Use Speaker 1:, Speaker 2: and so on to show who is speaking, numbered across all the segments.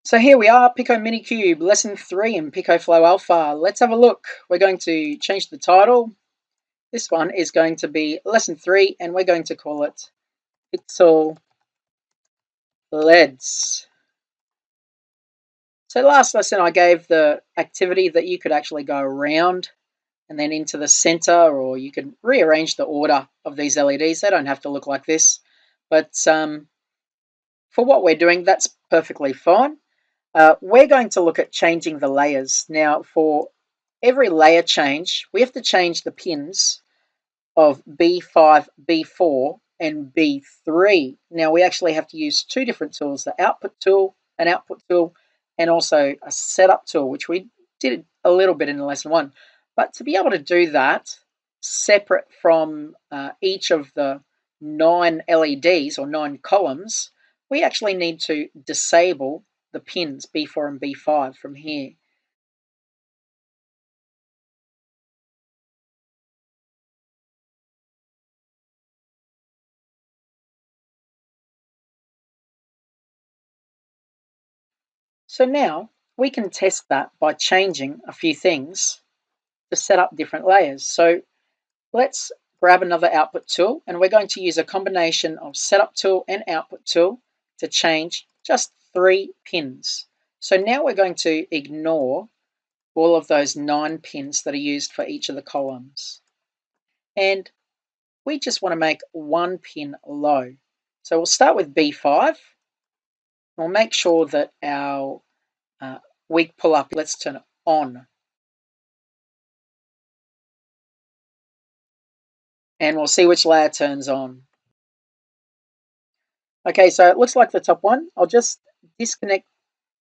Speaker 1: So here we are, PicoMiniCUBE, Lesson 3 in PicoFlow Alpha. Let's have a look. We're going to change the title. This one is going to be Lesson 3, and we're going to call it Pixel LEDs. So last lesson I gave the activity that you could actually go around and then into the center, or you could rearrange the order of these LEDs. They don't have to look like this, but for what we're doing, that's perfectly fine. We're going to look at changing the layers. Now, for every layer change, we have to change the pins of B5, B4, and B3. Now, we actually have to use two different tools, the output tool, an output tool, and also a setup tool, which we did a little bit in lesson 1. But to be able to do that separate from each of the 9 LEDs or 9 columns, we actually need to disable the pins B4 and B5 from here. So now we can test that by changing a few things to set up different layers. So let's grab another output tool, and we're going to use a combination of setup tool and output tool to change just 3 pins. So now we're going to ignore all of those 9 pins that are used for each of the columns. And we just want to make 1 pin low. So we'll start with B5. We'll make sure that our weak pull up, let's turn it on. And we'll see which layer turns on. Okay, so it looks like the top one. I'll just disconnect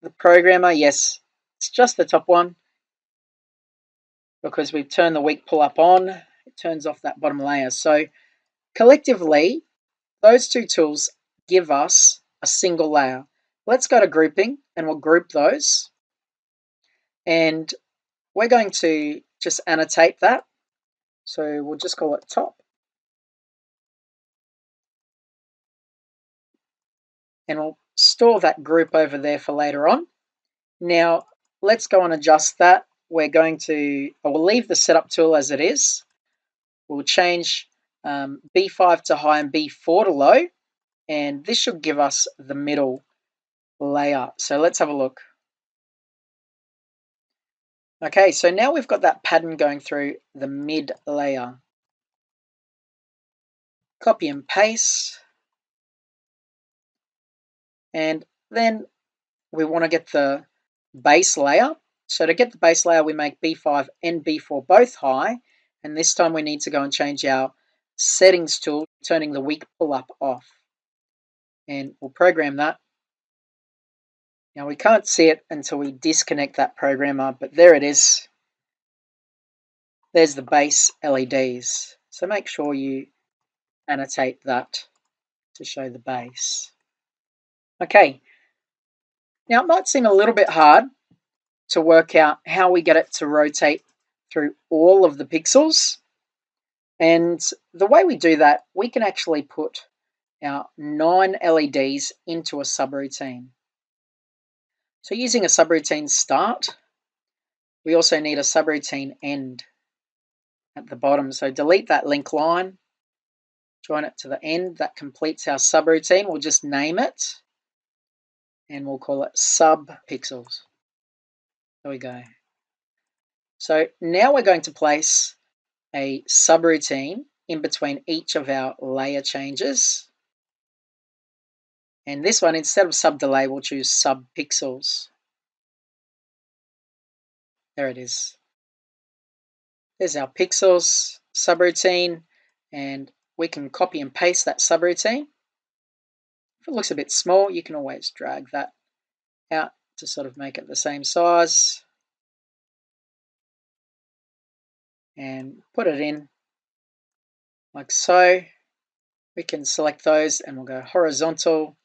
Speaker 1: the programmer. Yes, it's just the top one because we've turned the weak pull up on. It turns off that bottom layer. So collectively, those two tools give us a single layer. Let's go to grouping and we'll group those. And we're going to just annotate that. So we'll just call it top. And we'll store that group over there for later on. Now, let's go and adjust that. We'll leave the setup tool as it is. We'll change B5 to high and B4 to low. And this should give us the middle layer. So let's have a look. Okay, so now we've got that pattern going through the mid layer. Copy and paste. And then we want to get the base layer. So to get the base layer, we make B5 and B4 both high. And this time we need to go and change our settings tool, turning the weak pull up off. And we'll program that. Now we can't see it until we disconnect that programmer, but there it is. There's the base LEDs. So make sure you annotate that to show the base. Okay. Now it might seem a little bit hard to work out how we get it to rotate through all of the pixels. And the way we do that, we can actually put our 9 LEDs into a subroutine. So using a subroutine start, we also need a subroutine end at the bottom. So delete that link line, join it to the end. That completes our subroutine. We'll just name it and we'll call it subpixels. There we go. So now we're going to place a subroutine in between each of our layer changes. And this one, instead of sub delay, we'll choose subpixels. There it is. There's our pixels subroutine, and we can copy and paste that subroutine. If it looks a bit small, you can always drag that out to sort of make it the same size. And put it in like so. We can select those and we'll go horizontal.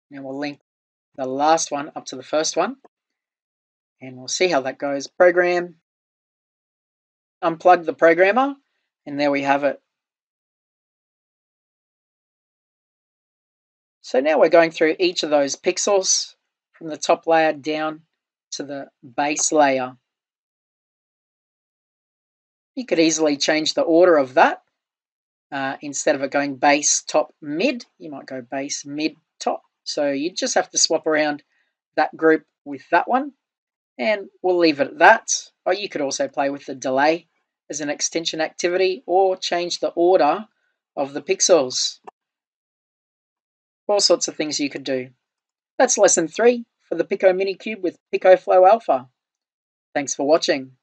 Speaker 1: Now we'll link the last one up to the first one. And we'll see how that goes. Program. Unplug the programmer. And there we have it. So now we're going through each of those pixels from the top layer down to the base layer. You could easily change the order of that. Instead of it going base, top, mid, you might go base, mid, top. So you just have to swap around that group with that one, and we'll leave it at that. Or you could also play with the delay as an extension activity, or change the order of the pixels. All sorts of things you could do. That's lesson 3 for the PicoMiniCUBE with PicoFlow Alpha. Thanks for watching.